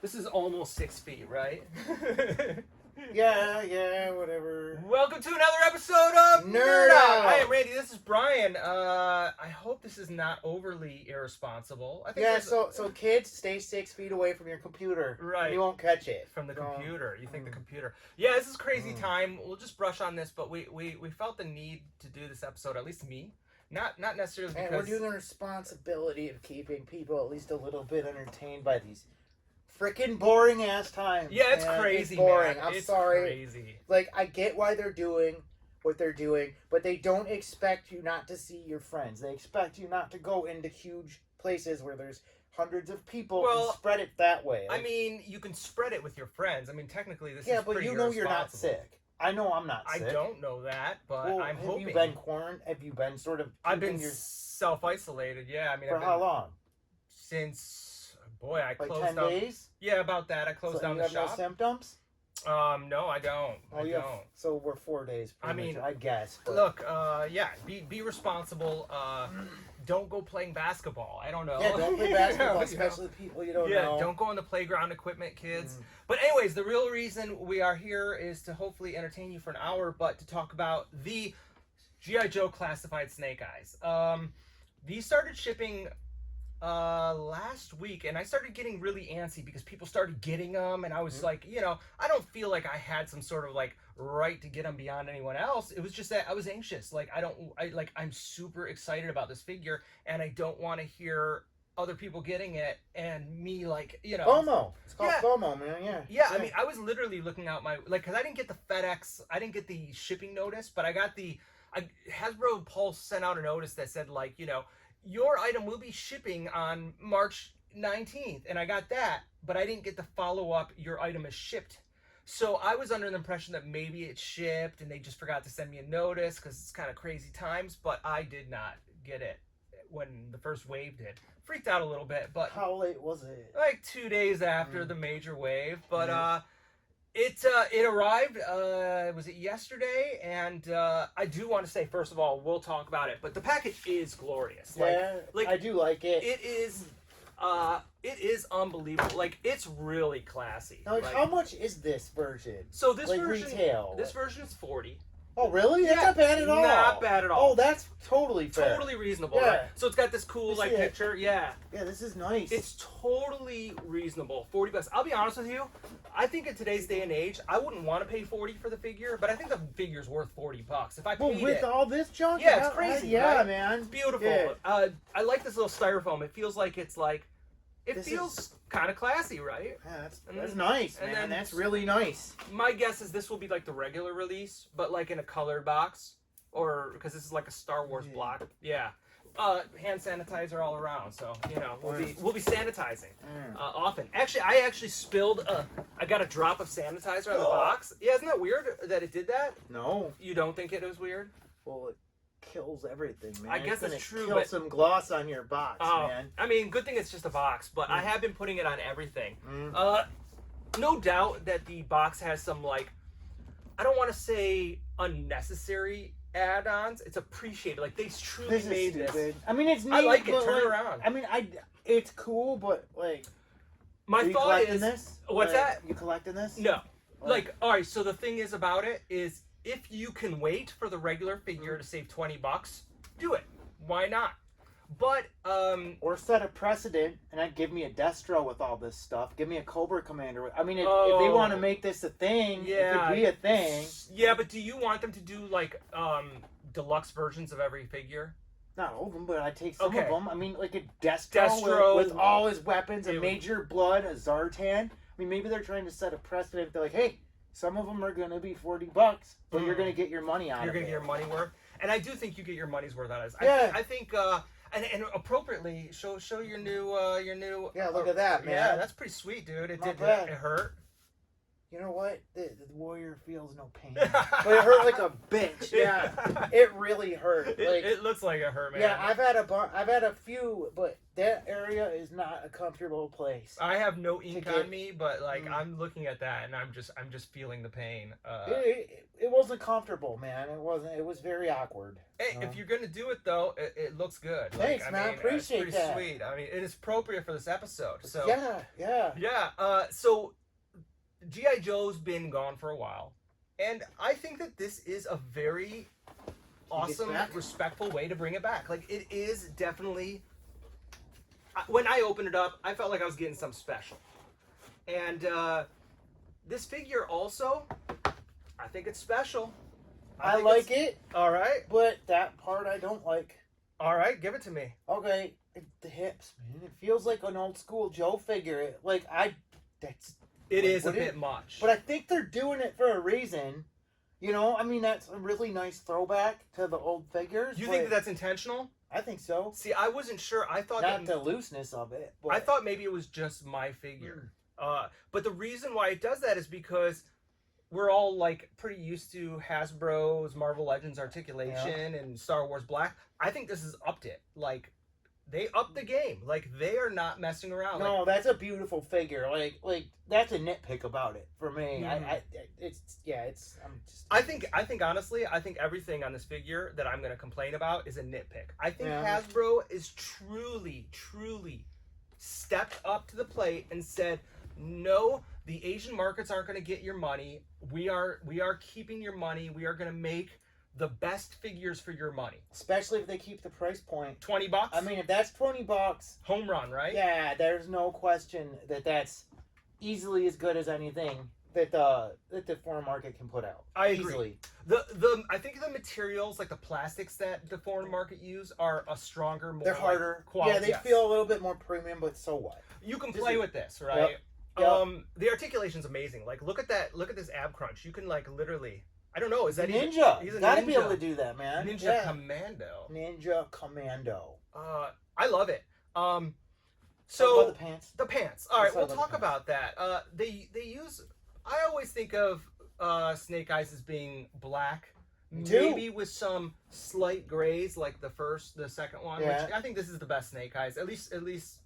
This is almost 6 feet, right? Yeah, whatever. Welcome to another episode of Nerd Out. I am Randy. This is Brian. I hope this is not overly irresponsible. I think Yeah, so kids, stay 6 feet away from your computer. Right. You won't catch it. From the computer. You think the computer. Yeah, this is crazy time. We'll just brush on this, but we felt the need to do this episode, at least me. Not necessarily because... And we're doing the responsibility of keeping people at least a little bit entertained by these freaking boring ass times. Yeah, it's crazy, it's boring. man. I'm sorry. Crazy. Like, I get why they're doing what they're doing, but they don't expect you not to see your friends. They expect you not to go into huge places where there's hundreds of people and spread it that way. I mean, you can spread it with your friends. I mean, technically, this is yeah, but pretty you know you're not irresponsible. sick. I know I'm not sick. I don't know that, but Well, I'm hoping. Have you been quarantined? Have you been sort of... I've been self-isolated, yeah. I mean, For how long? Since, boy, I like closed 10 down. days? Yeah, about that. I closed down the shop. You have no symptoms? No, I don't. I don't. So we're 4 days. I mean, I guess. But... Look, yeah, be responsible. Don't go playing basketball. I don't know. Yeah, don't play basketball, especially with people you don't know. Yeah, don't go on the playground equipment, kids. But anyways, the real reason we are here is to hopefully entertain you for an hour, but to talk about the G.I. Joe classified Snake Eyes. These started shipping last week, and I started getting really antsy because people started getting them, and I was like, you know, I don't feel like I had some sort of like right to get them beyond anyone else. It was just that I was anxious. Like I'm super excited about this figure, and I don't want to hear other people getting it and me, like, you know, FOMO. It's called FOMO, man. Yeah. I mean, I was literally looking out my, like, because I didn't get the FedEx, I didn't get the shipping notice, but I got the Hasbro Pulse sent out a notice that said, like, you know, your item will be shipping on March 19th, and I got that, but I didn't get the follow-up, your item is shipped. So I was under the impression that maybe it shipped and they just forgot to send me a notice because it's kind of crazy times, but I did not get it when the first wave did. Freaked out a little bit, but... How late was it? Like 2 days after the major wave, but it arrived, was it yesterday? And I do want to say, first of all, we'll talk about it, but the package is glorious. Like I do like it. It is unbelievable. Like, it's really classy. Now, like, how much is this version? So this like version, retail. This version is $40. Oh, really? That's not bad at all. Not bad at all. Oh, that's totally fair. Totally reasonable, Yeah. right? So it's got this cool, like, picture. Yeah. Yeah, this is nice. It's totally reasonable. $40. I'll be honest with you. I think in today's day and age, I wouldn't want to pay $40 for the figure, but I think the figure's worth $40. If I paid with all this junk? Yeah, it's crazy. Yeah, right? man. It's beautiful. Yeah. I like this little styrofoam. It feels like it's like... It feels kind of classy, right? Yeah, that's nice, man. Then, that's really nice. My guess is this will be like the regular release, but like in a colored box, or because this is like a Star Wars block. Yeah, hand sanitizer all around. So you know we'll be sanitizing often. Actually, I spilled. I got a drop of sanitizer on the box. Yeah, isn't that weird that it did that? No. You don't think it was weird? Well, it kills everything, man. I guess that's true. Kill some gloss on your box, man. I mean, good thing it's just a box, but I have been putting it on everything. No doubt that the box has some, like, I don't want to say unnecessary add-ons. It's appreciated. Like, they truly made this. I mean, it's neat. I like it. Turn it around. I mean, it's cool, but like, my thought is, this? What's that? You collecting this? No. Like, all right. So the thing is about it is, if you can wait for the regular figure to save $20, do it. Why not? But or set a precedent and I'd give me a Destro with all this stuff. Give me a Cobra Commander. I mean, if they want to make this a thing, it could be a thing. Yeah, but do you want them to do like deluxe versions of every figure? Not all of them, but I'd take some of them. I mean, like a Destro with all his weapons, a Major Blood, a Zartan. I mean, maybe they're trying to set a precedent. They're like, hey, some of them are going to be $40, but you're going to get your money out of it. You're going to get your money worth. And I do think you get your money's worth out of this. Yeah. I think, and appropriately, show your new... Yeah, look at that, man. Yeah, that's pretty sweet, dude. It Not bad. It hurt. You know what? The warrior feels no pain, but it hurt like a bitch. Yeah, it really hurt. Like, it looks like it hurt, man. Yeah, I've had a few, but that area is not a comfortable place. I have no ink on me, but like I'm looking at that and I'm just feeling the pain. It wasn't comfortable, man. It wasn't. It was very awkward. Hey, if you're gonna do it though, it looks good. Thanks, like, man. Appreciate it's that. pretty sweet. I mean, it is appropriate for this episode. So yeah. So G.I. Joe's been gone for a while, and I think that this is a very awesome, respectful way to bring it back. Like, it is definitely. When I opened it up, I felt like I was getting something special, and this figure also, I think it's special. I like it. All right, but that part I don't like. All right, give it to me. Okay, the hips, man. It feels like an old school Joe figure. It is a bit much. But I think they're doing it for a reason. You know, I mean, that's a really nice throwback to the old figures. You think that's intentional? I think so. See, I wasn't sure. I thought not the looseness of it. But... I thought maybe it was just my figure. But the reason why it does that is because we're all like pretty used to Hasbro's Marvel Legends articulation and Star Wars Black. I think this has upped it. Like, they upped the game. Like, they are not messing around. No, that's a beautiful figure. Like that's a nitpick about it for me. I think honestly, I think everything on this figure that I'm going to complain about is a nitpick. I think Hasbro is truly stepped up to the plate and said, no, the Asian markets aren't going to get your money. We are keeping your money. We are going to make the best figures for your money. Especially if they keep the price point. $20? I mean, if that's $20... Home run, right? Yeah, there's no question that that's easily as good as anything that the foreign market can put out. I agree. Easily. I think the materials, like the plastics that the foreign market use, are a stronger, more... They're harder. Quality. Yeah, they feel a little bit more premium, but so what? You can play with this, right? Yep. The articulation's amazing. Like, look at that. Look at this ab crunch. You can, like, literally... I don't know. Is that ninja? He's a gotta ninja. Be able to do that, man. Ninja Commando. Ninja Commando. I love it. So the pants. The pants. All right, we'll talk about that. They use. I always think of Snake Eyes as being black, maybe with some slight grays, like the second one. Yeah. Which I think this is the best Snake Eyes. At least.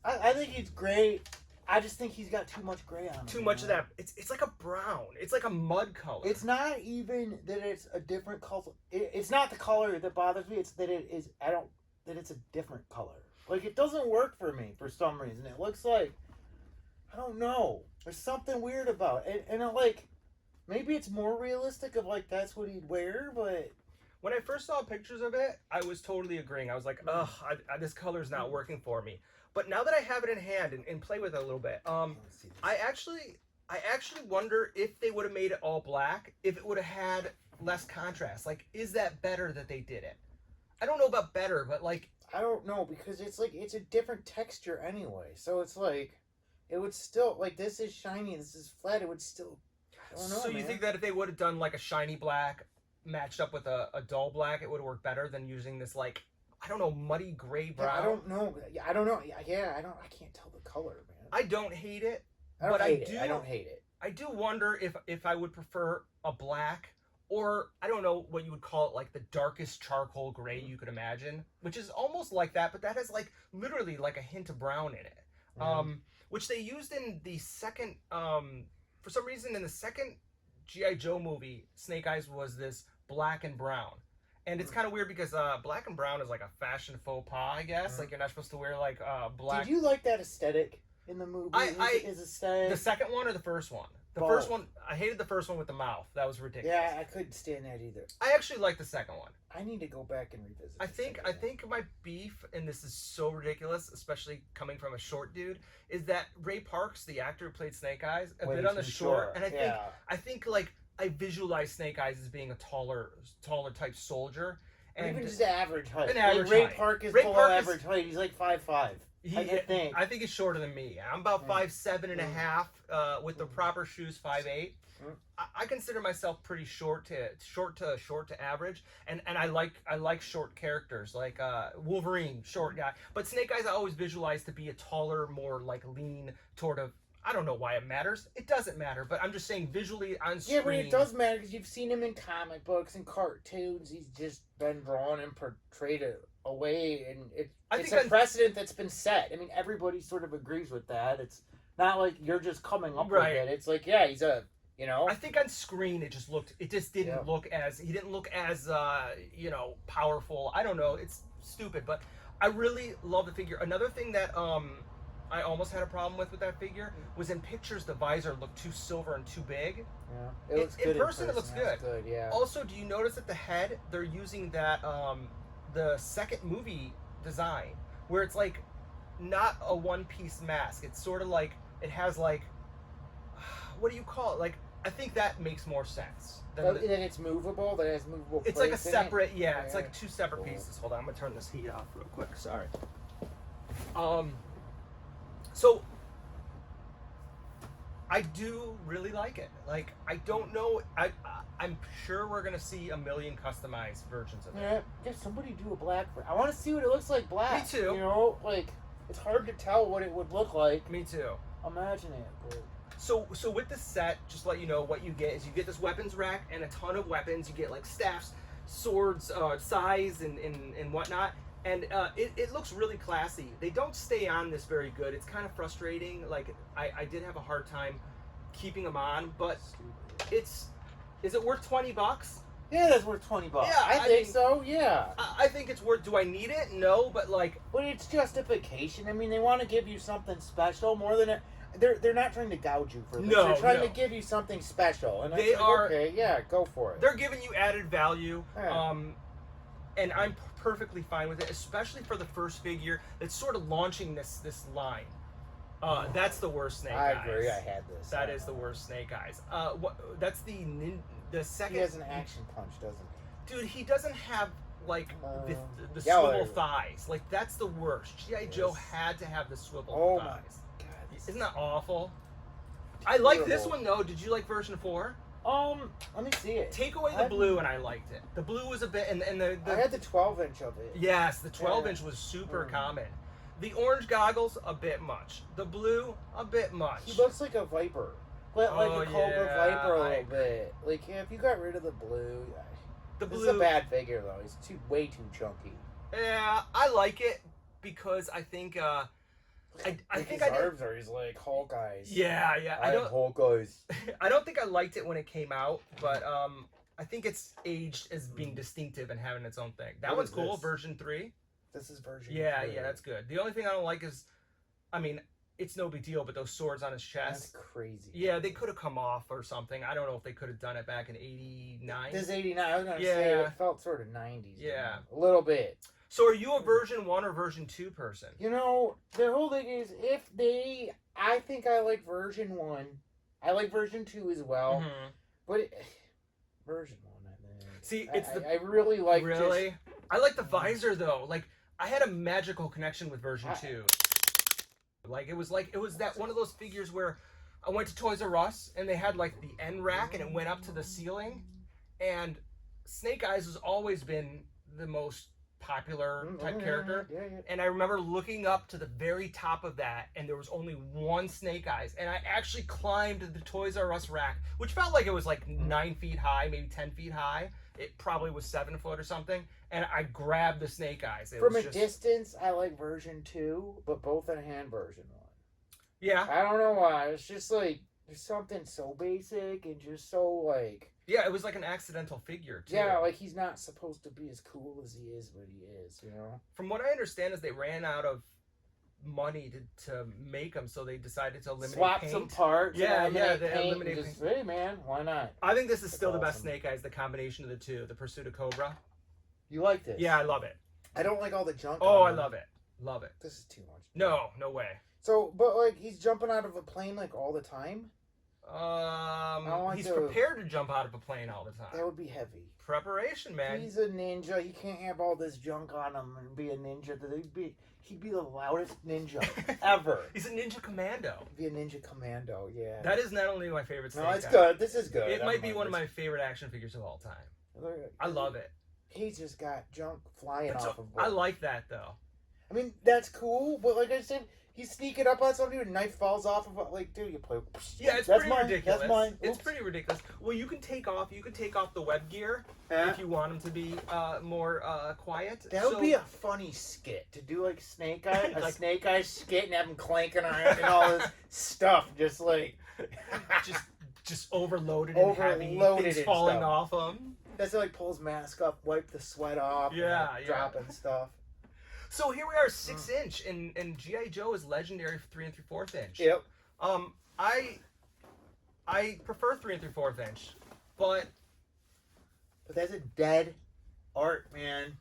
I think he's great. I just think he's got too much gray on him. Too much of that. It's like a brown. It's like a mud color. It's not even that it's a different color. It's not the color that bothers me. It's that it is. That it's a different color. Like, it doesn't work for me for some reason. It looks like, I don't know. There's something weird about it. And like, maybe it's more realistic of like that's what he'd wear. But when I first saw pictures of it, I was totally agreeing. I was like, ugh, this color's not working for me. But now that I have it in hand and play with it a little bit, I actually wonder if they would have made it all black, if it would have had less contrast. Like, is that better that they did it? I don't know about better, but like... I don't know, because it's like, it's a different texture anyway. So it's like, it would still, like, this is shiny, this is flat, it would still... I don't know, so you think that if they would have done like a shiny black matched up with a dull black, it would have worked better than using this like... I don't know, muddy gray brown. I don't know. I don't know. Yeah, I can't tell the color, man. I don't hate it. I don't hate it. I do wonder if I would prefer a black, or I don't know what you would call it, like the darkest charcoal gray you could imagine, which is almost like that, but that has like literally like a hint of brown in it. Which they used in the second for some reason in the second G.I. Joe movie, Snake Eyes was this black and brown. And it's kind of weird because black and brown is like a fashion faux pas, I guess. Like, you're not supposed to wear like black. Did you like that aesthetic in the movie? Is aesthetic? The second one or the first one? The first one, I hated the first one with the mouth. That was ridiculous. Yeah, I couldn't stand that either. I actually like the second one. I need to go back and revisit. I think my beef, and this is so ridiculous, especially coming from a short dude, is that Ray Parks, the actor who played Snake Eyes, a bit on the short, and I think like. I visualize Snake Eyes as being a taller type soldier, and even just average height. An average Ray height. Park is below average height. He's like 5'5". I think he's shorter than me. I'm about 5'7.5". With the proper shoes, 5'8". I consider myself pretty short to average, and I like short characters like Wolverine, short guy. But Snake Eyes I always visualize to be a taller, more like lean, sort of I don't know why it matters. It doesn't matter, but I'm just saying visually on screen. Yeah, but it does matter because you've seen him in comic books and cartoons. He's just been drawn and portrayed away, and it's a precedent that's been set. I mean, everybody sort of agrees with that. It's not like you're just coming up with it. It's like, yeah, he's a, you know. I think on screen it just didn't look as, he didn't look as, you know, powerful. I don't know. It's stupid, but I really love the figure. Another thing that I almost had a problem with that figure was in pictures the visor looked too silver and too big. Yeah, it looks good. In person it looks good. Yeah. Also, do you notice at the head they're using that the second movie design where it's like not a one-piece mask. It's sort of like it has like, what do you call it? Like, I think that makes more sense. Then it's movable. That has movable. It's like a separate. Yeah, it's like two separate pieces. Hold on, I'm gonna turn this heat off real quick. Sorry. So I do really like it. Like, I don't know. I'm sure we're gonna see a million customized versions of it. Yeah, just somebody do a black. I want to see what it looks like black. Me too. You know, like it's hard to tell what it would look like. Me too. Imagine it. But... So with this set, just to let you know, what you get is you get this weapons rack and a ton of weapons. You get like staffs, swords, sais, and whatnot. And it looks really classy. They don't stay on this very good. It's kind of frustrating. Like, I did have a hard time keeping them on, but is it worth $20? Yeah, that's worth $20. Yeah, I think so. Yeah. I think it's worth. Do I need it? No, but like. But it's justification. I mean, they want to give you something special more than it. They're not trying to gouge you for this. No, they're trying to give you something special, and they are. Okay, yeah, go for it. They're giving you added value. Yeah. And I'm perfectly fine with it, especially for the first figure that's sort of launching this line. That's the worst Snake Eyes. I agree. I had this. That is the worst Snake Eyes. That's the second. He has an action punch, doesn't he? Dude, he doesn't have like the yeah, swivel thighs. Like, that's the worst. G.I. Joe had to have the swivel thighs. My God, isn't that awful? I like this one though. Did you like version 4? Let me see it. Take away the blue, and I liked it. The blue was a bit, and the I had the 12-inch of it. Yes, the 12-inch was super common. The orange goggles, a bit much. The blue, a bit much. He looks like a Viper, like a Cobra Viper a little bit. Like, yeah, if you got rid of the blue, this is a bad figure though. He's way too chunky. Yeah, I like it because I think I think his arms are like Hulk eyes. Yeah. I don't Hulk eyes. I don't think I liked it when it came out, but I think it's aged as being distinctive and having its own thing. That one's cool. Version 3. This is version 3. Yeah, that's good. The only thing I don't like is, I mean, it's no big deal, but those swords on his chest. That's crazy. Yeah, they could have come off or something. I don't know if they could have done it back in 89. This is 89. I was going to say it felt sort of 90s. Yeah. A little bit. So are you a version 1 or version 2 person? You know, the whole thing is I think I like version 1. I like version 2 as well. Mm-hmm. But version 1, I think. See, I really like I like the visor though. Like, I had a magical connection with version 2. Like, it was that one of those figures where I went to Toys R Us and they had like the end rack and it went up to the ceiling, and Snake Eyes has always been the most popular type character. Yeah. And I remember looking up to the very top of that, and there was only one Snake Eyes, and I actually climbed the Toys R Us rack, which felt like it was like 9 feet high, maybe 10 feet high. It probably was 7 foot or something, and I grabbed the Snake Eyes. From a distance, I like version 2, but both in hand version 1. Yeah. I don't know why. It's just like there's something so basic and just so like. Yeah, it was like an accidental figure, too. Yeah, like he's not supposed to be as cool as he is, but he is, you know? From what I understand is they ran out of money to make them, so they decided to eliminate Swap some parts. Yeah, they eliminate paint. Hey, man, why not? I think this is still the best Snake Eyes, the combination of the two, the Pursuit of Cobra. You like this? Yeah, I love it. I don't like all the junk. Oh, I love it. Love it. This is too much. No way. So, but like, he's jumping out of a plane like all the time? He's prepared to jump out of a plane all the time. That would be heavy. Preparation, man. He's a ninja. He can't have all this junk on him and be a ninja. He'd be the loudest ninja ever. He's a ninja commando. He'd be a ninja commando, yeah. That is not only my favorite Snake Eyes. No, it's good. This is good. It might be one of my favorite action figures of all time. I love it. He's just got junk flying off of him. I like that, though. I mean, that's cool, but like I said, He's sneaking up on somebody, and a knife falls off of it. Like, dude, you play. Yeah, it's that's pretty mine. ridiculous. That's mine. It's pretty ridiculous. Well, you can take off the web gear if you want them to be more quiet. That would be a funny skit to do, like Snake Eye, a Snake Eye skit, and have him clanking on it and all this stuff, just like just overloaded and heavy, things falling off him. That's like pull his mask up, wipe the sweat off, dropping stuff. So here we are, 6-inch, and G.I. Joe is legendary for 3 3/4 inch. Yep. I prefer 3 3/4 inch, but that's a dead art, man.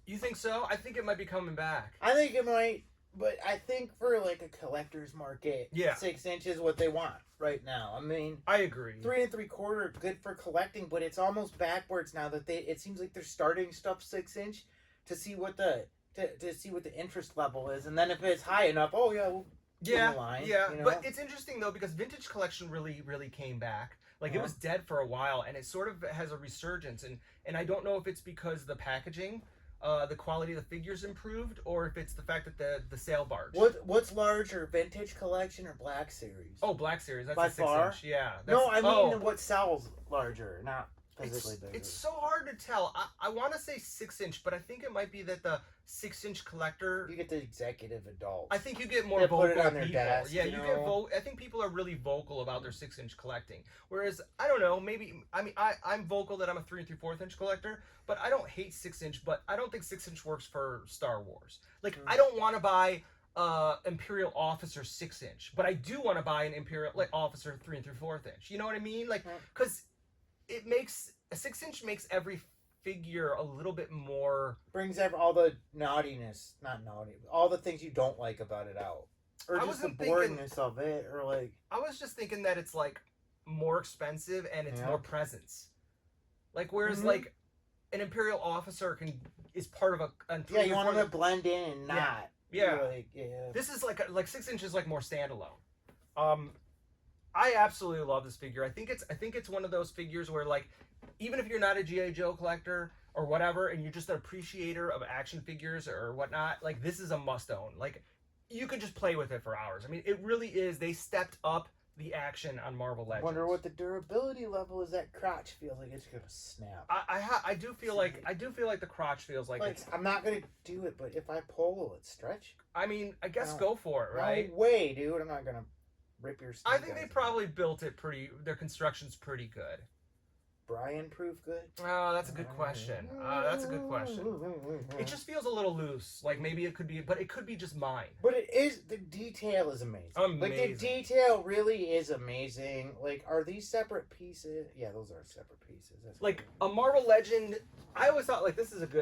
You think so? I think it might be coming back. I think it might, but I think for like a collector's market, 6 inches is what they want right now. I mean, I agree. 3 3/4 good for collecting, but it's almost backwards now that it seems like they're starting stuff 6 inch to see what the interest level is, and then if it's high enough, we'll line, you know? But it's interesting though because vintage collection really came back. Like it was dead for a while, and it sort of has a resurgence, and I don't know if it's because the packaging, the quality of the figures improved, or if it's the fact that the sale barge. What's larger, vintage collection or Black Series? Oh, Black Series. That's by a 6 far. Inch. Yeah. No, I mean what sells larger, not physically bigger. It's so hard to tell. I want to say 6 inch, but I think it might be that the 6 inch collector. You get the executive adults. I think you get more vocal put it on their people. desk, Yeah, you get vocal. I think people are really vocal about their 6 inch collecting. Whereas I don't know, maybe I'm vocal that I'm a 3 3/4 inch collector, but I don't hate 6 inch. But I don't think 6 inch works for Star Wars. Like I don't want to buy Imperial Officer 6 inch, but I do want to buy an Imperial Officer 3 3/4 inch. You know what I mean? Like because it makes a 6 inch makes every figure a little bit more, brings all the naughtiness, not naughty, all the things you don't like about it out, or just the boringness of it, or like I was just thinking that it's like more expensive and it's more presence. Like whereas like an Imperial Officer is part of a you want them to blend in and not This is like 6 inches like more standalone. I absolutely love this figure. I think it's one of those figures where like even if you're not a G.I. Joe collector or whatever, and you're just an appreciator of action figures or whatnot, like this is a must own. Like you could just play with it for hours. I mean, it really is. They stepped up the action on Marvel Legends. Wonder what the durability level is. That crotch feels like it's gonna snap. I do feel like the crotch feels like it's. I'm not gonna do it, but if I pull, will it stretch? I mean, I guess go for it, right? No way, dude. I'm not gonna rip your. I think they probably built it pretty. Their construction's pretty good. Brian proof good? Oh, that's a good question. It just feels a little loose. Like maybe it could be, but it could be just mine. But it is, the detail is amazing. Like the detail really is amazing. Like, are these separate pieces? Yeah, those are separate pieces. That's like a Marvel Legend. I always thought like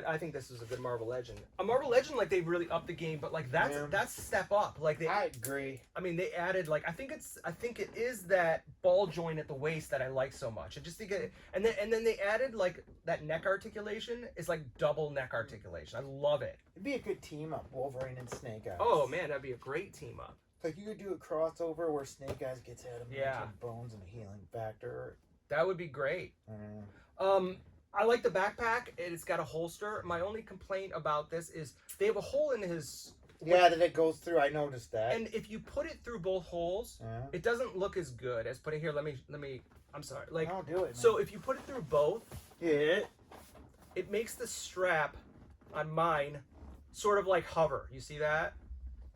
I think this is a good Marvel Legend. A Marvel Legend, like they've really upped the game, but like that's a step up. Like I agree. I mean, they added like I think it is that ball joint at the waist that I like so much. I just think it, and then they added like that neck articulation is like double neck articulation. I love it. It'd be a good team up, Wolverine and Snake Eyes. Oh man, that'd be a great team up. Like you could do a crossover where Snake Eyes gets out of bones and a healing factor. That would be great. I like the backpack. It's got a holster. My only complaint about this is they have a hole in his. Yeah, that it goes through. I noticed that. And if you put it through both holes, it doesn't look as good as putting here. Let me. I'm sorry. Like, no, do it. Man. So if you put it through both, it makes the strap on mine sort of like hover. You see that?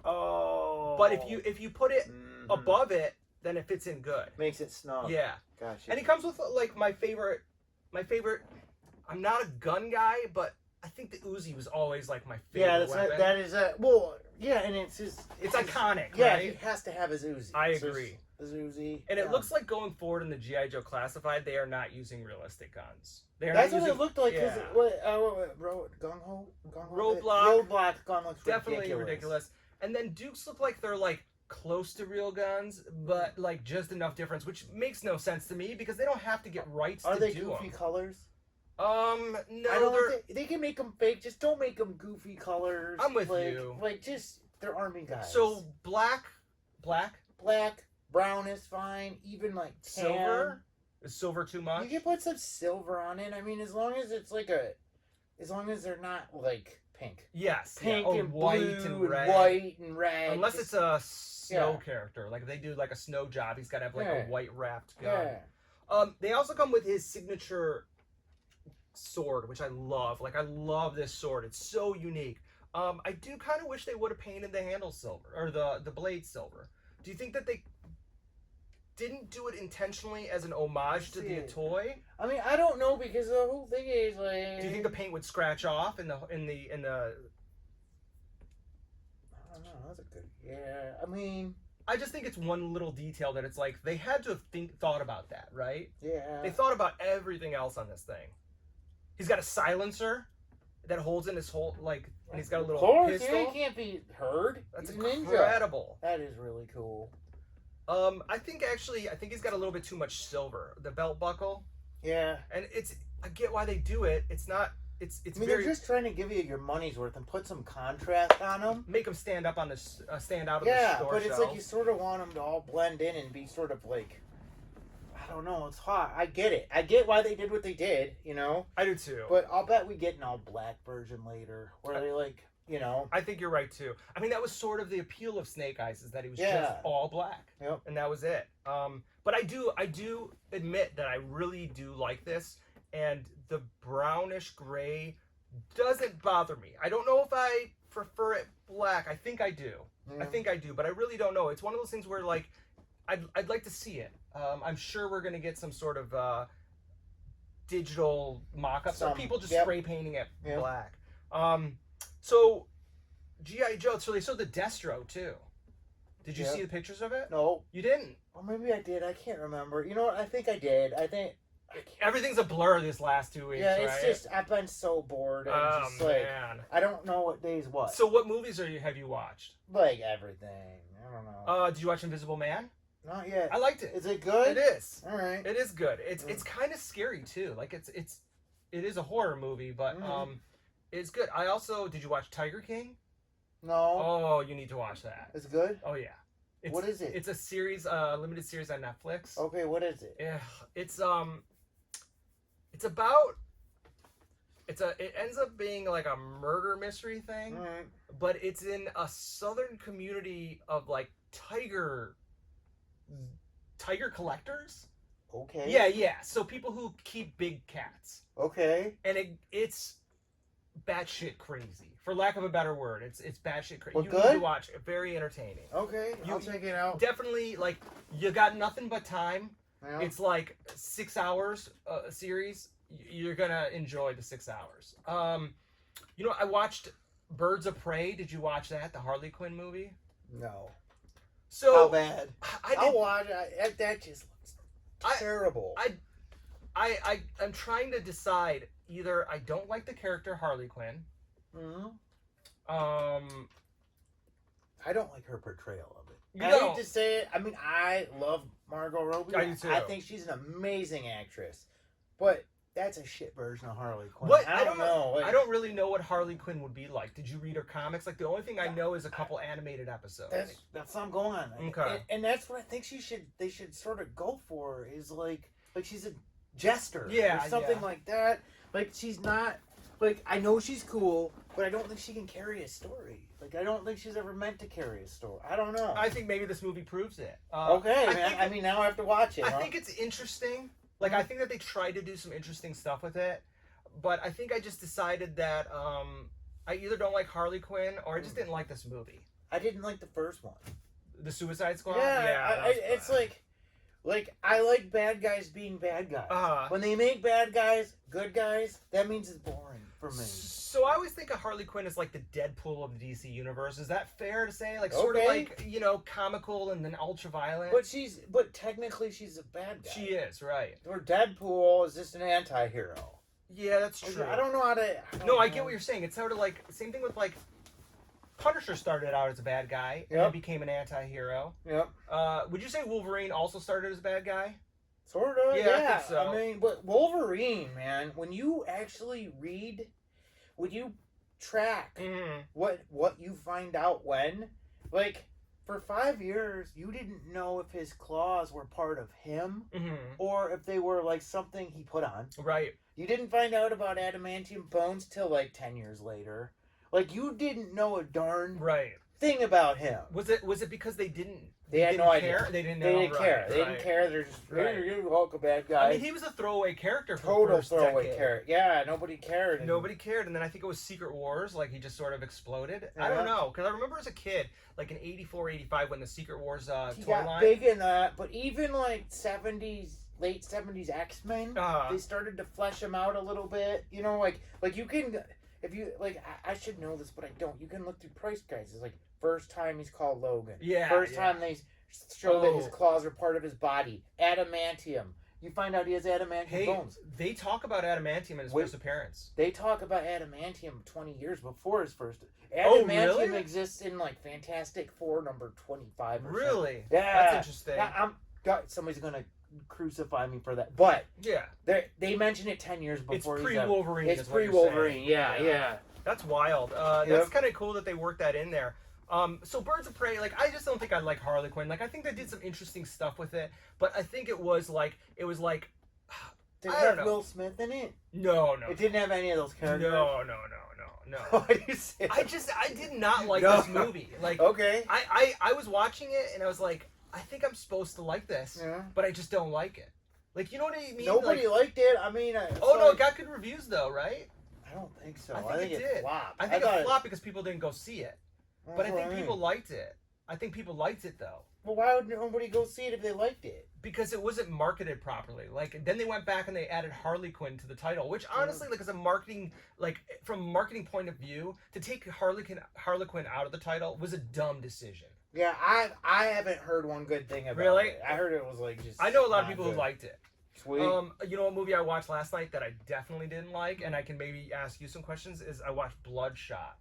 Oh. But if you put it above it, then it fits in good. Makes it snug. Yeah. Gotcha. And it comes with like my favorite. I'm not a gun guy, but I think the Uzi was always like my favorite weapon. That is a and it's iconic. Yeah, right? he has to have his Uzi. I agree. His Uzi. And it looks like going forward in the G.I. Joe Classified, they are not using realistic guns. That's what it looked like. Yeah. Roadblock gun looks definitely ridiculous. And then Dukes look like they're like close to real guns, but like just enough difference, which makes no sense to me because they don't have to get rights to do them. Are they goofy colors? No. They can make them fake. Just don't make them goofy colors. I'm with you. Like just they're army guys. So black, brown is fine. Even like tan. Silver. Is silver too much? You can put some silver on it. I mean, as long as it's like as long as they're not like pink. Yes. Pink and white blue and red. white and red. Unless it's a snow character. Like, if they do, like, a snow job, he's got to have, like, a white wrapped gun. Yeah. They also come with his signature sword, which I love. Like, I love this sword. It's so unique. I do kind of wish they would have painted the handle silver, or the blade silver. Do you think that they didn't do it intentionally as an homage to the toy? I mean, I don't know, because the whole thing is like. Do you think the paint would scratch off in the? I don't know. That's a good. Yeah, I mean. I just think it's one little detail that it's like they had to have thought about that, right? Yeah. They thought about everything else on this thing. He's got a silencer that holds in his whole, like, and he's got a little pistol. Yeah, he can't be heard. That's He's incredible. That is really cool. I think he's got a little bit too much silver. The belt buckle. Yeah. And I get why they do it. It's not. It's. I mean, they're just trying to give you your money's worth and put some contrast on them. Make them stand out on the store. Yeah, but it's like you sort of want them to all blend in and be sort of like. I don't know. It's hot. I get it. I get why they did what they did. You know. I do too. But I'll bet we get an all black version later, where they like. You know. I think you're right too. I mean, that was sort of the appeal of Snake Eyes, is that he was just all black. Yep. And that was it. But I do admit that I really do like this, and the brownish gray doesn't bother me. I don't know if I prefer it black. I think I do. I think I do, but I really don't know. It's one of those things where, like, I'd like to see it. I'm sure we're gonna get some sort of digital mock-ups, or people just spray painting it black. So G.I. Joe. So they showed the Destro too. Did you see the pictures of it? No, you didn't. Or maybe I did. I can't remember. You know what? I think I did. Everything's a blur this last 2 weeks. Yeah, it's just I've been so bored. And just like, man, I don't know what day's what. So what movies have you watched? Like everything. I don't know. Did you watch Invisible Man? Not yet. I liked it. Is it good? It is. All right. It is good. It's kind of scary too. Like it is a horror movie, but it's good. I also did you watch Tiger King? No. Oh, you need to watch that. It's good? Oh yeah. What is it? It's a series, limited series on Netflix. Okay, what is it? Yeah, it ends up being like a murder mystery thing, but it's in a southern community of like tiger collectors. Okay. Yeah. So people who keep big cats. Okay. And it's batshit crazy, for lack of a better word. It's batshit crazy. You need to watch it. Very entertaining. Okay, I'll check it out. Definitely, like, you got nothing but time. Yeah. It's like 6 hours a series. You're gonna enjoy the 6 hours. You know, I watched Birds of Prey. Did you watch that? The Harley Quinn movie? No. So how bad? I'll watch it. That just looks terrible. I'm trying to decide. Either I don't like the character Harley Quinn. I don't like her portrayal of it. I hate to say it. I mean, I love Margot Robbie. I do too. I think she's an amazing actress. But that's a shit version of Harley Quinn. I don't know. Like, I don't really know what Harley Quinn would be like. Did you read her comics? Like, the only thing I know is a couple animated episodes. That's what I'm going on. Okay. And that's what I think they should sort of go for, is like she's a jester. Yeah. Or something like that. Like, she's not, like, I know she's cool, but I don't think she can carry a story. Like, I don't think she's ever meant to carry a story. I don't know. I think maybe this movie proves it. Okay, I mean, now I have to watch it. I think it's interesting. Like, I think that they tried to do some interesting stuff with it, but I think I just decided that I either don't like Harley Quinn, or I just didn't like this movie. I didn't like the first one. The Suicide Squad? Yeah, it's like, I like bad guys being bad guys. When they make bad guys good guys, that means it's boring for me. So I always think of Harley Quinn as like the Deadpool of the DC universe. Is that fair to say? Like, sort of like, you know, comical and then ultra violent. But technically she's a bad guy. She is, right. Or Deadpool is just an anti-hero. Yeah, that's true. I don't know how to... I get what you're saying. It's sort of like, same thing with like, Punisher started out as a bad guy and then became an anti-hero. Yep. Would you say Wolverine also started as a bad guy? Sort of, yeah. I think so. I mean, but Wolverine, man, when you actually read, when you track what you find out when, like, for 5 years, you didn't know if his claws were part of him or if they were, like, something he put on. Right. You didn't find out about adamantium bones till, like, 10 years later. Like, you didn't know a darn right thing about him. Was it because they didn't? They had didn't no care? idea. They didn't know. They didn't care. Right, They didn't care. They're just you Hulk, a bad guy. I mean, he was a throwaway character for total the first throwaway decade. character. Yeah, nobody cared. Nobody cared, and then I think it was Secret Wars. Like he just sort of exploded. Yeah. I don't know, because I remember as a kid, like in '84, '85, when the Secret Wars he toy got line. big in that, but even like '70s, late '70s X-Men, they started to flesh him out a little bit. You know, like you can, if you like, I should know this, but I don't. You can look through price guides. It's like first time he's called Logan. Yeah. First time they show that his claws are part of his body. Adamantium. You find out he has adamantium bones. They talk about adamantium in his first appearance. They talk about adamantium 20 years before his first. Adamantium exists in like Fantastic Four number 25. Or really? Something. Yeah. That's interesting. Somebody's gonna crucify me for that, but yeah, they mention it 10 years before. It's pre-Wolverine. It's pre-Wolverine. Yeah. That's wild. That's kind of cool that they worked that in there. So Birds of Prey, like, I just don't think I like Harley Quinn. Like, I think they did some interesting stuff with it, but I think it was like Did it have Will Smith in it? No. It didn't have any of those characters. No. What do you say? I did not like this movie. Like, okay. I was watching it and I was like, I think I'm supposed to like this, but I just don't like it. Like, you know what I mean? Nobody liked it. I mean, no, it got good reviews though, right? I don't think so. I think it did. Flopped. I think it flopped because people didn't go see it. But I think people liked it. I think people liked it though. Well, why would nobody go see it if they liked it? Because it wasn't marketed properly. Like, then they went back and they added Harley Quinn to the title, which honestly, like, as a marketing, like, from a marketing point of view, to take Harley Quinn out of the title was a dumb decision. Yeah, I haven't heard one good thing about it. I heard it was like just. I know a lot of people who liked it. Sweet. You know what movie I watched last night that I definitely didn't like, and I can maybe ask you some questions, is I watched Bloodshot.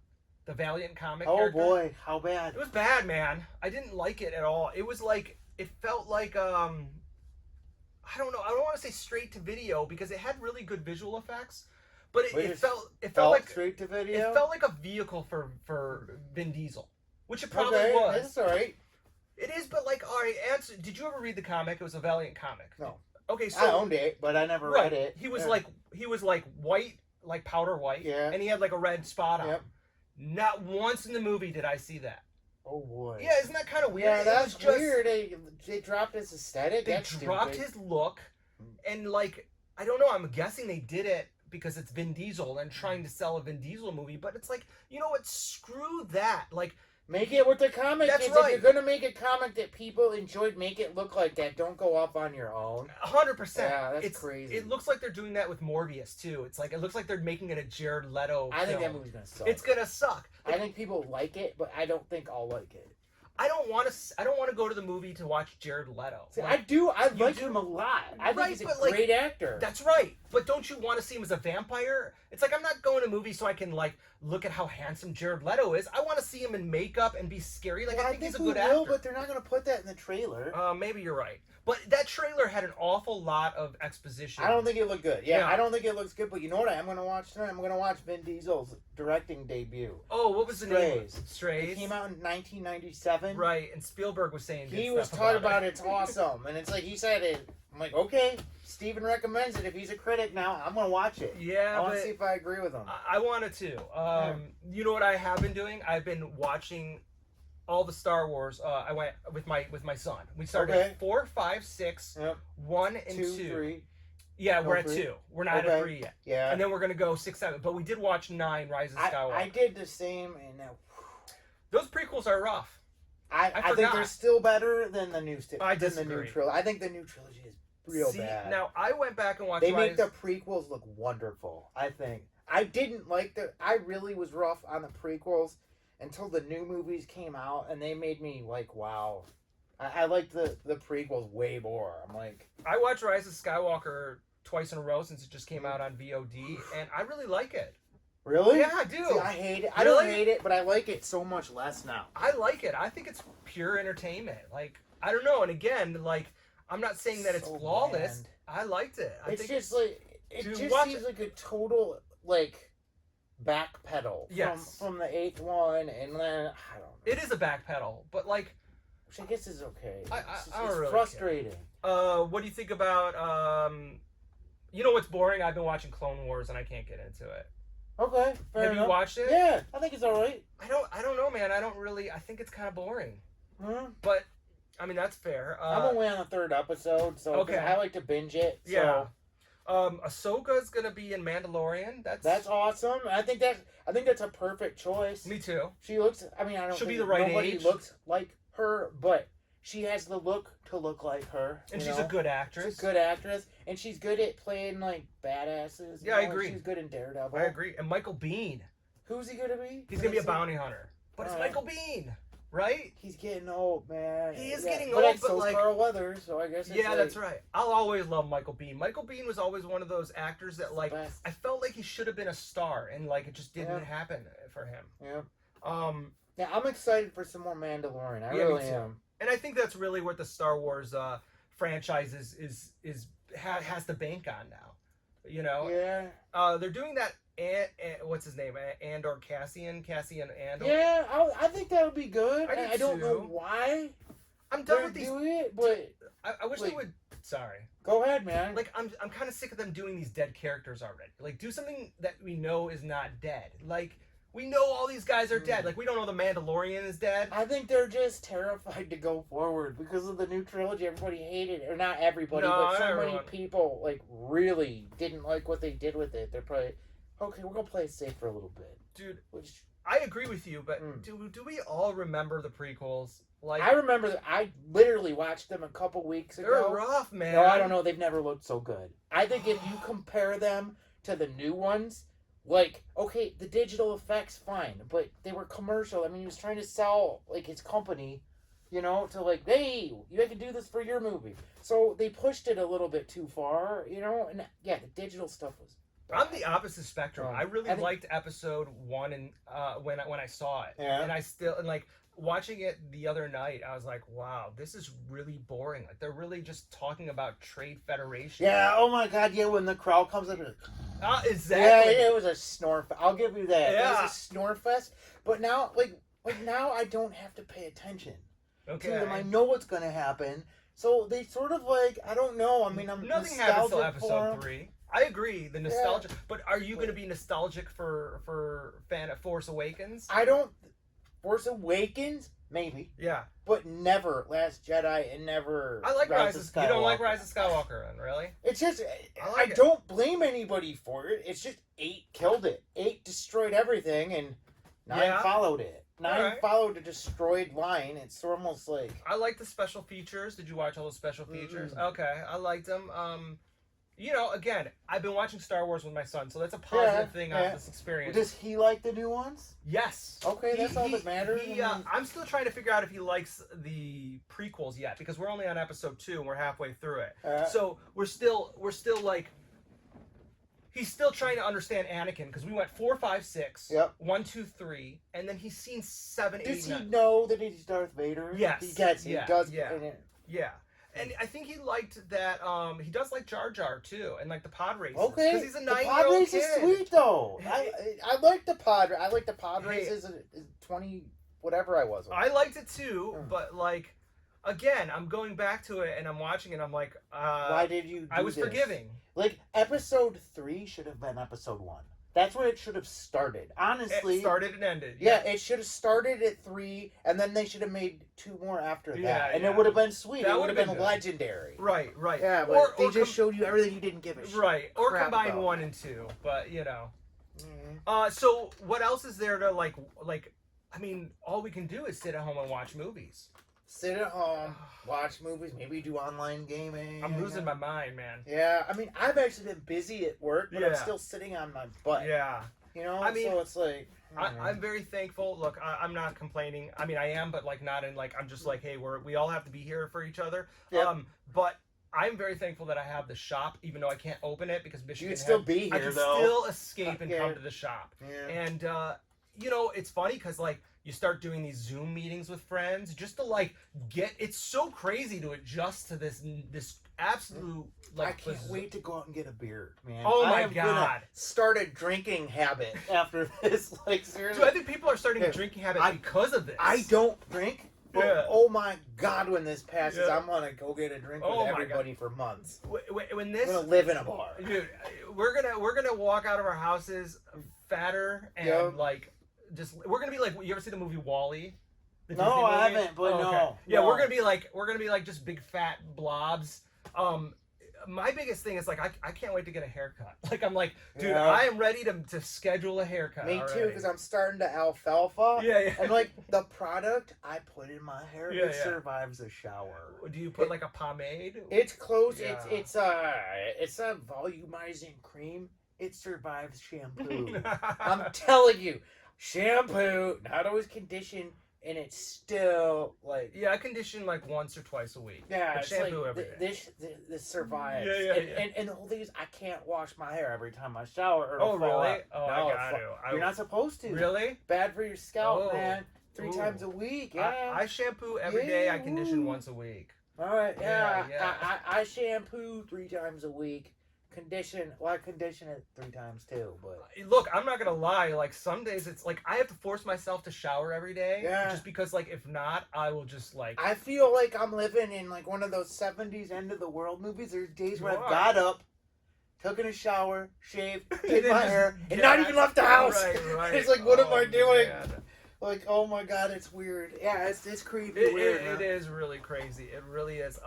The Valiant comic character. Boy, how bad? It was bad, man. I didn't like it at all. It was like, it felt like, I don't know. I don't want to say straight to video because it had really good visual effects, but it felt like straight to video. It felt like a vehicle for Vin Diesel, which it probably was. That's all right. It is, but like, all right. Answer. Did you ever read the comic? It was a Valiant comic. No. Okay, so I owned it, but I never read it. He was like white, like powder white, and he had like a red spot on him. Not once in the movie did I see that. Oh boy. Yeah, isn't that kind of weird? Yeah, that's weird. They dropped his aesthetic. They dropped his look, and like, I don't know. I'm guessing they did it because it's Vin Diesel and trying to sell a Vin Diesel movie. But it's like, you know what? Screw that. Like, make it what the comic that's is. Right. If you're gonna make a comic that people enjoyed, make it look like that. Don't go off on your own. 100%. Yeah, that's crazy. It looks like they're doing that with Morbius too. It's like, it looks like they're making it a Jared Leto. I think that movie's gonna suck. It's gonna suck. Like, I think people like it, but I don't think I'll like it. I don't want to go to the movie to watch Jared Leto. See, like, I do. I like him a lot. I think he's a great actor. That's right. But don't you want to see him as a vampire? It's like, I'm not going to movies so I can like look at how handsome Jared Leto is. I want to see him in makeup and be scary. Like, I think he's a good actor. But they're not going to put that in the trailer. Maybe you're right. But that trailer had an awful lot of exposition. I don't think it looked good. Yeah, I don't think it looks good. But you know what I'm going to watch tonight? I'm going to watch Vin Diesel's directing debut. Oh, what was the name? Strays. It came out in 1997. Right, and Spielberg was saying he was talking about it's awesome, and it's like he said it. I'm like, okay, Steven recommends it. If he's a critic now, I'm gonna watch it. Yeah, I want to see if I agree with him. I wanted to. You know what I have been doing? I've been watching all the Star Wars. I went with my son. We started at 4, 5, 6, 1 and 2, 3. Yeah, we're at 2. We're not at 3 yet. Yeah. And then we're gonna go 6, 7. But we did watch 9, Rise of Skywalker. I did the same, and those prequels are rough. I think they're still better than the new I disagree. Than the new trilogy. I think the new trilogy is real bad. Now I went back and watched. They make the prequels look wonderful. I think I didn't like I really was rough on the prequels until the new movies came out, and they made me like, wow. I liked the prequels way more. I'm like, I watched Rise of Skywalker twice in a row since it just came out on VOD, and I really like it. Really? Yeah, I do. See, I hate it. I don't hate it, but I like it so much less now. I like it. I think it's pure entertainment. Like, I don't know. And again, like, I'm not saying that it's flawless. Bland. I liked it. It just seems like a total like backpedal from the 8th one, and then I don't know. It is a backpedal, but like, which I guess is okay. It's really frustrating. What do you think about you know what's boring? I've been watching Clone Wars and I can't get into it. Okay, fair Have enough. you watched it? Yeah, I think it's all right. I don't know, man. I think it's kind of boring. Mm-hmm. But I mean, that's fair. I'm only on the 3rd episode, so okay. I like to binge it. So. Yeah. Ahsoka's gonna be in Mandalorian. That's awesome. I think that's a perfect choice. Me too. She looks. I mean, I don't. She'll think be the right nobody age. looks like her, but she has the look to look like her. And she's a good actress. She's a good actress, and she's good at playing like badasses. Yeah, I agree. She's good in Daredevil. I agree. And Michael Biehn. Who's he gonna be? He's gonna be a bounty hunter. But it's Michael Biehn, right? He's getting old, man. He is getting old, but like Carl Weathers, so I guess. It's that's right. I'll always love Michael Biehn. Michael Biehn was always one of those actors that like I felt like he should have been a star, and like it just didn't happen for him. Yeah. Yeah, I'm excited for some more Mandalorian. I really am. And I think that's really what the Star Wars franchise has to bank on now. You know. Yeah. They're doing that. What's his name? Cassian Andor. Yeah, I think that would be good. I don't know why. I'm done with these. Doing it, but I wish they would. Sorry. Go ahead, man. Like I'm kind of sick of them doing these dead characters already. Like do something that we know is not dead. Like we know all these guys are dead. Like we don't know the Mandalorian is dead. I think they're just terrified to go forward because of the new trilogy. Everybody hated it, or not everybody, but so many people like really didn't like what they did with it. They're probably. Okay, we're gonna play it safe for a little bit, dude. I agree with you, but do we all remember the prequels? Like I remember that I literally watched them a couple weeks ago. They're rough, man. No, I don't know. They've never looked so good. I think if you compare them to the new ones, like okay, the digital effects fine, but they were commercial. I mean, he was trying to sell like his company, you know, to like, hey, you can do this for your movie. So they pushed it a little bit too far, you know, and yeah, the digital stuff was. I'm the opposite spectrum. I really liked episode 1 and when I saw it, and I still like watching it the other night. I was like, wow, this is really boring. Like they're really just talking about trade federation. Yeah. Oh my God. Yeah. When the crowd comes up. Exactly. Yeah. It was a snore. I'll give you that. Yeah. It was a snore fest. But now, like now, I don't have to pay attention to them. I know what's gonna happen. So they sort of like I don't know. I mean, nothing happens till episode 3. I agree, the nostalgia. But are you going to be nostalgic for fan of Force Awakens? I don't. Force Awakens, maybe. Yeah. But never Last Jedi and never. I like Rise of Skywalker. You don't like Rise of Skywalker, then, really? It's just I don't blame anybody for it. It's just 8 killed it. 8 destroyed everything, and 9 followed it. 9 followed a destroyed line. It's almost like I like the special features. Did you watch all those special features? Okay, I liked them. You know, again, I've been watching Star Wars with my son, so that's a positive thing out of this experience. Does he like the new ones? Yes. Okay, that's all that matters. I'm still trying to figure out if he likes the prequels yet, because we're only on episode 2 and we're halfway through it. So we're still like, he's still trying to understand Anakin, because we went 4, 5, 6, 1, 2, 3, and then he's seen 7, 8, 9. Does he know that he's Darth Vader? Yes. He gets it. Yeah. He does. Yeah. And I think he liked that. He does like Jar Jar too, and like the pod races. Okay, because he's a 9-year-old kid. The pod race is sweet though. I like the pod. I like the pod races. 20, whatever I was. I liked it too, but like, again, I'm going back to it and I'm watching it. I'm like, why did you? I was forgiving. Like episode 3 should have been episode 1. That's where it should have started. Honestly, it started and ended. Yeah, it should have started at 3, and then they should have made 2 more after that, and it would have been sweet. It would have been legendary. Right. Yeah, but they just showed you everything you didn't give a shit. Right, or combine 1 and 2, but you know. So what else is there to like? I mean, all we can do is sit at home and watch movies. Sit at home, watch movies, maybe do online gaming. I'm losing my mind, man. Yeah, I mean, I've actually been busy at work, but I'm still sitting on my butt. Yeah. You know, I mean, so it's like... I'm very thankful. Look, I'm not complaining. I mean, I am, but like not in like, I'm just like, hey, we all have to be here for each other. Yep. But I'm very thankful that I have the shop, even though I can't open it because Michigan. You can still be here, I can still escape and come to the shop. Yeah. And, you know, it's funny because like, you start doing these Zoom meetings with friends just to like it's so crazy to adjust to this absolute like. I can't wait to go out and get a beer, man. Oh my God! God! Start a drinking habit after this. Like seriously, dude, I think people are starting a drinking habit because of this. I don't drink. But oh my God! When this passes, I'm gonna go get a drink with everybody for months. When this, I'm gonna live in a bar. Dude, we're gonna walk out of our houses fatter and like just we're gonna be like. You ever see the movie Wall-E? No, I haven't, but okay. Yeah, no. we're gonna be like just big fat blobs. My biggest thing is like I can't wait to get a haircut. Like I'm like, dude, I am ready to schedule a haircut. Me already. too, because I'm starting to alfalfa. Yeah. And like the product I put in my hair, it survives a shower. Do you put like a pomade? It's close. Yeah. It's a volumizing cream. It survives shampoo. I'm telling you, shampoo, not always condition. And it's still like I condition like once or twice a week. Yeah, but it's shampoo like every day. This survives. Yeah. And the whole thing is, I can't wash my hair every time I shower. Or Oh fall really? out. Oh, no, I got to. You're not supposed to. Really? Bad for your scalp, man. 3 times a week. Yeah. I shampoo every day. I condition once a week. All right. Yeah. Yeah. I shampoo 3 times a week. Condition. Well, I condition it 3 times too. But look, I'm not gonna lie. Like some days, it's like I have to force myself to shower every day. Yeah. Just because, like, if not, I will just like. I feel like I'm living in like one of those 70s end of the world movies. There's days where I've got up, taken a shower, shaved, did my hair, and not even left the house. Right. It's like, what am I doing? Man. Like, oh my god, it's weird. Yeah, it's creepy. It is really crazy. It really is.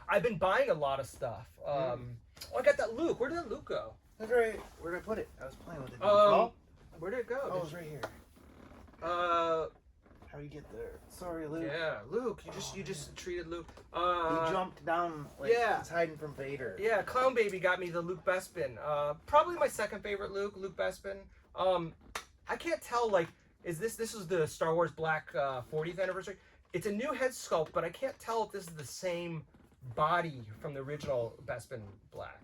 I've been buying a lot of stuff. Oh, I got that Luke. Where did that Luke go? That's right. Where did I put it? I was playing with it. Where did it go? Oh, it's right here. How do you get there? Sorry, Luke. Yeah, Luke. You just treated Luke. He jumped down. Like, he's hiding from Vader. Yeah, Clown Baby got me the Luke Bespin. Probably my second favorite Luke Bespin. I can't tell, like, this is the Star Wars Black 40th anniversary. It's a new head sculpt, but I can't tell if this is the same body from the original Bespin Black.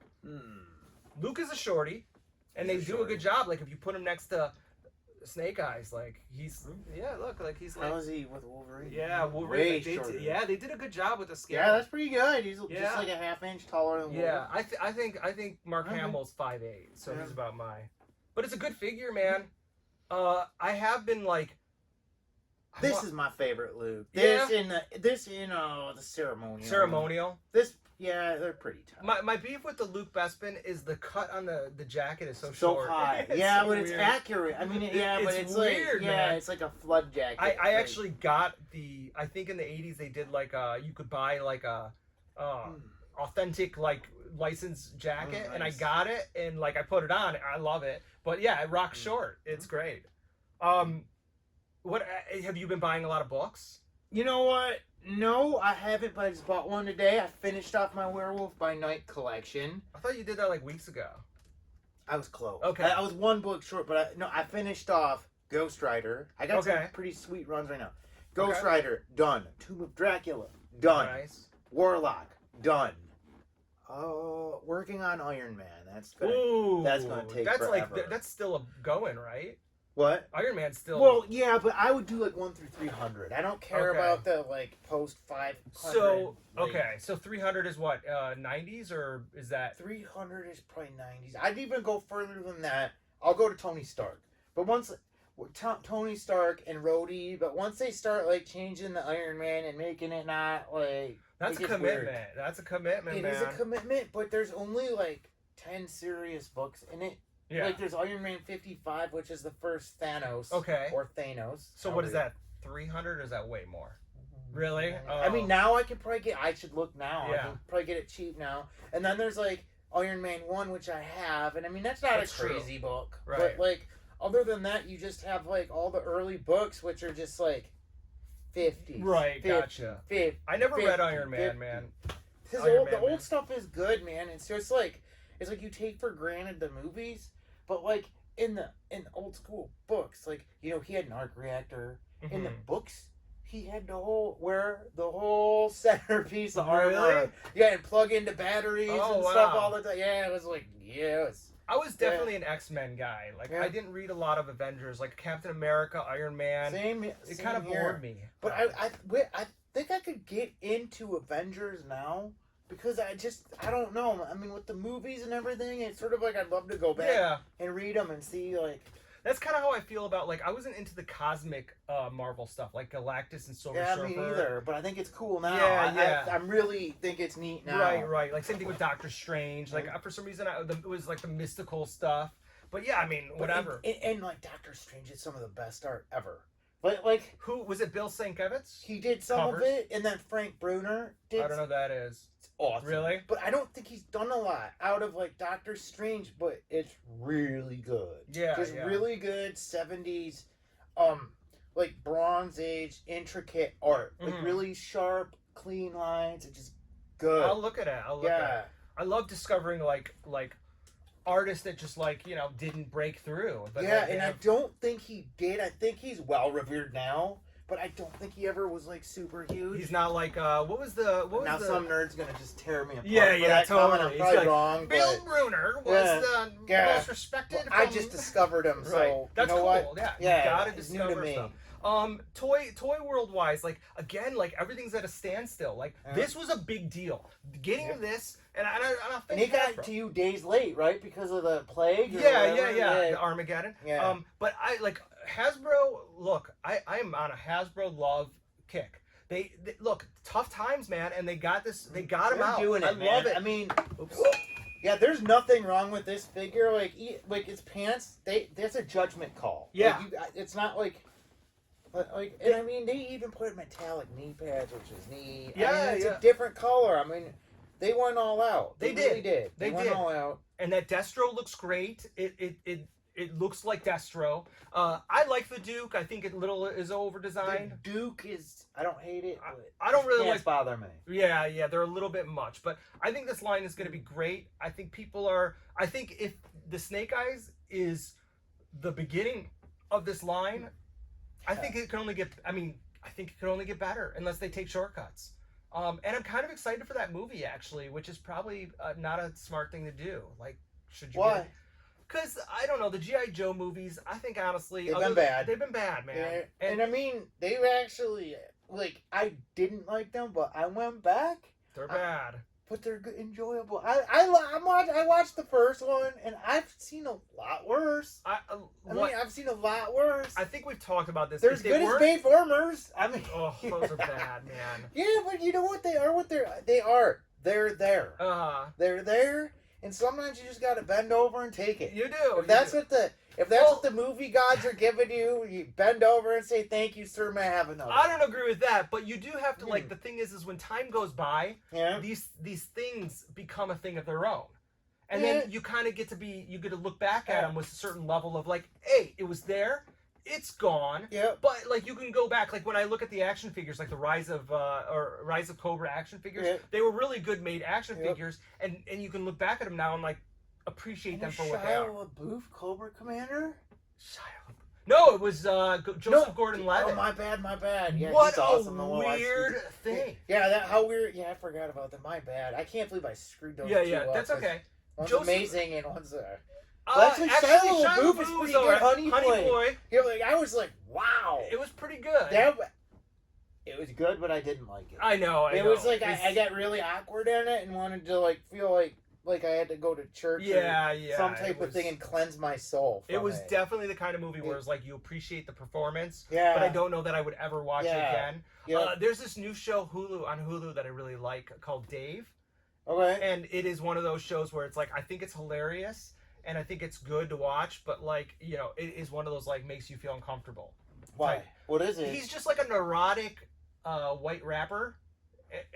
Luke is a shorty, and they do a good job. Like, if you put him next to Snake Eyes, like, look, like, he's like... How is he with Wolverine? Yeah, Wolverine. Way shorter. They did a good job with the scale. Yeah, that's pretty good. He's just like a half-inch taller than Wolverine. Yeah, I think Mark Hamill's 5'8", so he's about my... But it's a good figure, man. I have been, like... This is my favorite Luke. This in the ceremonial. Ceremonial. They're pretty tough. My beef with the Luke Bespin is the cut on the jacket is so so short. high. It's yeah, so but it's weird. accurate. I mean, but it's weird, like man. it's like a flood jacket. I actually got the. I think in the 80s they did like you could buy like a authentic like licensed jacket, nice. and I got it and like I put it on. I love it, but yeah, it rocks short. It's great. What have you been buying a lot of books? You know what? No, I haven't, but I just bought one today. I finished off my Werewolf by Night collection. I thought you did that like weeks ago. I was close. Okay. I was one book short, but I finished off Ghost Rider. I got some pretty sweet runs right now. Ghost Rider, done. Tomb of Dracula, done. Nice. Warlock, done. Working on Iron Man. That's gonna take forever. Like that's still going, right? What? Iron Man's still... Well, yeah, but I would do like 1 through 300. I don't care about the like post 500. So, so 300 is what, 90s, or is that... 300 is probably 90s. I'd even go further than that. I'll go to Tony Stark. But once... Tony Stark and Rhodey, but once they start like changing the Iron Man and making it not like... That's a commitment. Weird. That's a commitment, man. It is a commitment, but there's only like 10 serious books in it. Yeah. Like there's Iron Man 55, which is the first Thanos. Okay. Or Thanos. So what is that? 300 or is that way more? Really? I mean, now I could probably get... I should look now. Yeah. I can probably get it cheap now. And then there's like Iron Man 1, which I have. And I mean, that's not a crazy book. Right. But like, other than that, you just have like all the early books, which are just like 50s. Right, 50, gotcha. 50, I never 50, read Iron Man, 50. man. Because the old stuff is good, man. It's just like... It's like you take for granted the movies, but like... In the old school books, like, you know, he had an arc reactor. Mm-hmm. In the books, he had the whole centerpiece of armor. Yeah, and plug into batteries and stuff all the time. Yeah, it was like, I was definitely an X-Men guy. Like, I didn't read a lot of Avengers, like Captain America, Iron Man. It kind of bored me. But I think I could get into Avengers now. Because I don't know. I mean, with the movies and everything, it's sort of like I'd love to go back and read them and see, like... That's kind of how I feel about, like, I wasn't into the cosmic Marvel stuff, like Galactus and Silver Surfer. Yeah, me neither, but I think it's cool now. I really think it's neat now. Right. Like, same thing with Doctor Strange. Like, for some reason, it was, like, the mystical stuff. But yeah, I mean, whatever. And like Doctor Strange did some of the best art ever. But like, Who was it? Bill Sienkiewicz? He did some Covers? of it, and then Frank Bruner did. I don't know who that is. It's awesome. Really? But I don't think he's done a lot out of like Doctor Strange, but it's really good. Yeah, Just yeah. really good 70s, like Bronze Age intricate art, like really sharp, clean lines. It's just good. I'll look at it. I'll look at it. I love discovering like artists that just like, you know, didn't break through. But yeah, and I don't think he did. I think he's well revered now, but I don't think he ever was like super huge. He's not like what was now the some nerd's gonna just tear me apart. Yeah, for yeah, that totally. comment. I'm He's probably like, wrong. Bill But Bruner was the most respected. Well, I just discovered him, so right. That's you know cool. what? Yeah, Yeah, you gotta it's new discover to me. stuff. Toy world wise, like again, like everything's at a standstill. Like this was a big deal. Getting this, and I and think he got to you days late, right? Because of the plague. Or yeah, whatever? the Armageddon. Yeah. But I like Hasbro. Look, I'm on a Hasbro love kick. They look, tough times, man, and they got this. They got him They're out. doing it, I love man. it. I mean, Oops. yeah, there's nothing wrong with this figure. Like its pants, that's a judgment call. Yeah. Like, it's not like. And I mean, they even put metallic knee pads, which is neat. Yeah, I mean, it's yeah. a different color. I mean, they went all out. They really did. did. They went did. all out. And that Destro looks great. It looks like Destro. I like the Duke. I think it is over designed. The Duke is. I don't hate it. But I don't really pants bother me. Yeah, they're a little bit much, but I think this line is going to be great. I think I think if the Snake Eyes is the beginning of this line, I think it can only get. I think it can only get better unless they take shortcuts. And I'm kind of excited for that movie actually, which is probably not a smart thing to do. Like, should you? Why? Because I don't know, the G.I. Joe movies. I think honestly, They've been bad. They've been bad, man. Yeah. And And I mean, they actually like. I didn't like them, but I went back. they're bad. But they're good, enjoyable. I watched the first one, and I've seen a lot worse. I've seen a lot worse. I think we've talked about this. They're If as they good as weren't- Bayformers. I mean, Oh, those are bad, man. yeah, but you know what they are? They are. They're there. They're there, and sometimes you just gotta bend over and take it. You do. If that's what the movie gods are giving you, you bend over and say, "Thank you, sir. May I have another?" I don't agree with that, but you do have to like. The thing is when time goes by, Yeah. these things become a thing of their own, and then you kind of get to look back at them with a certain level of like, hey, it was there, it's gone. Yeah. But like you can go back, like when I look at the action figures, like the Rise of Cobra action figures, they were really good made action figures, and you can look back at them now and like appreciate them for what they are. Shia LaBeouf, Cobra Commander. No, it was Joseph Gordon-Levitt. Oh, my bad. Yeah, What he's awesome. a weird thing. Yeah, how weird. Yeah, I forgot about that. My bad. I can't believe I screwed those two up. That's okay. One's Joseph- amazing and one's Actually, Shia LaBeouf is pretty good. Honey Boy. Yeah, like I was like, wow. It was pretty good. It was good, but I didn't like it. I know. It was like I got really awkward in it and wanted to like feel like I had to go to church or some type of thing and cleanse my soul. It was definitely the kind of movie where it's like you appreciate the performance, yeah, but I don't know that I would ever watch it again. Yeah. There's this new show on Hulu that I really like called Dave. Okay. And it is one of those shows where it's like I think it's hilarious and I think it's good to watch, but like, you know, it is one of those like makes you feel uncomfortable. Why? Like, what is it? He's just like a neurotic white rapper.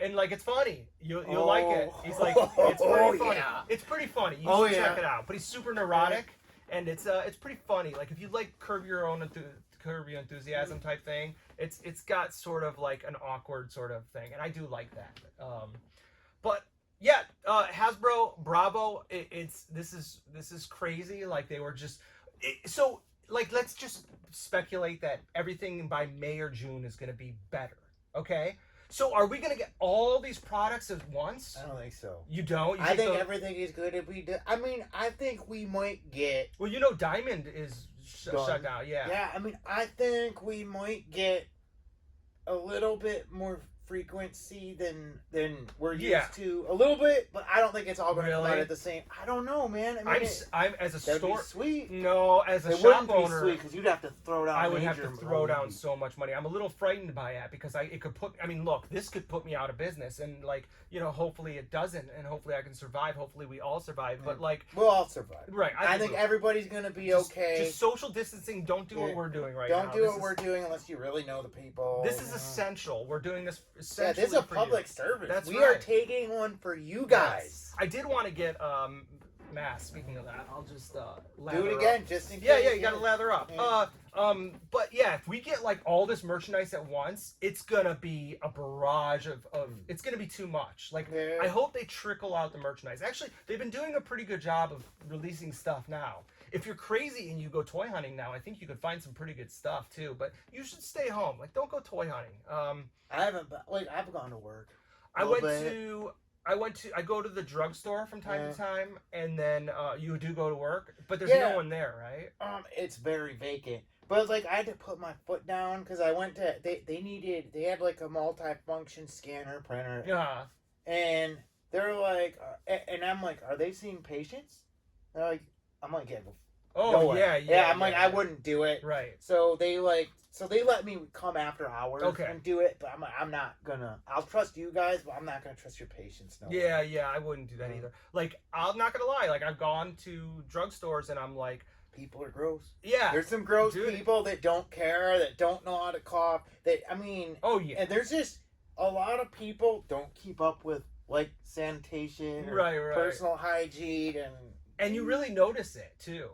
And like it's funny, you'll like it. He's like it's pretty funny. Yeah. It's pretty funny. You should check it out. But he's super neurotic, and it's pretty funny. Like if you like Curb Your Enthusiasm type thing, it's got sort of like an awkward sort of thing, and I do like that. But yeah, Hasbro, bravo! This is crazy. Like they were just so like let's just speculate that everything by May or June is going to be better. Okay. So are we going to get all these products at once? I don't think so. You don't? I think everything is good if we do. I mean, I think we might get... Well, you know Diamond is shut down, yeah. Yeah, I mean, I think we might get a little bit more frequency than we're used to a little bit, but I don't think it's all going to come out at the same. I don't know, man. I mean, I'm as a store. Sweet. No, as a it shop wouldn't owner, be sweet because you'd have to throw down. I would have to throw down so much money. I'm a little frightened by that because it could put. I mean, look, this could put me out of business, and like hopefully it doesn't, and hopefully I can survive. Hopefully we all survive, but like we'll all survive. Right. I think everybody's going to be okay. Just social distancing. Don't do what we're doing right now. Don't do what we're doing unless you really know the people. This is essential. We're doing this essentially. Yeah, this is a public service. That's we are taking one for you guys. Yes. I did want to get masks. Speaking of that, I'll just lather do it again, up. just in case. Yeah, you gotta lather up. Yeah. But yeah, if we get like all this merchandise at once, it's gonna be a barrage of it's gonna be too much. Like I hope they trickle out the merchandise. Actually, they've been doing a pretty good job of releasing stuff now. If you're crazy and you go toy hunting now, I think you could find some pretty good stuff too. But you should stay home. Like, don't go toy hunting. I've gone to work. I go to the drugstore from time to time, and then you do go to work, but there's no one there, right? It's very vacant. But like I had to put my foot down because I went to they had like a multi-function scanner printer. Yeah. And they're like, and I'm like, are they seeing patients? They're like, I'm like, yeah. Yeah. I'm like, I wouldn't do it. Right. So they let me come after hours and do it, but I'm not gonna. I'll trust you guys, but I'm not gonna trust your patients. No. Yeah, I wouldn't do that either. Like, I'm not gonna lie. Like, I've gone to drugstores and I'm like, people are gross. Yeah. There's some gross people that don't care, that don't know how to cough. And there's just a lot of people don't keep up with like sanitation, or personal hygiene, and you really notice it too.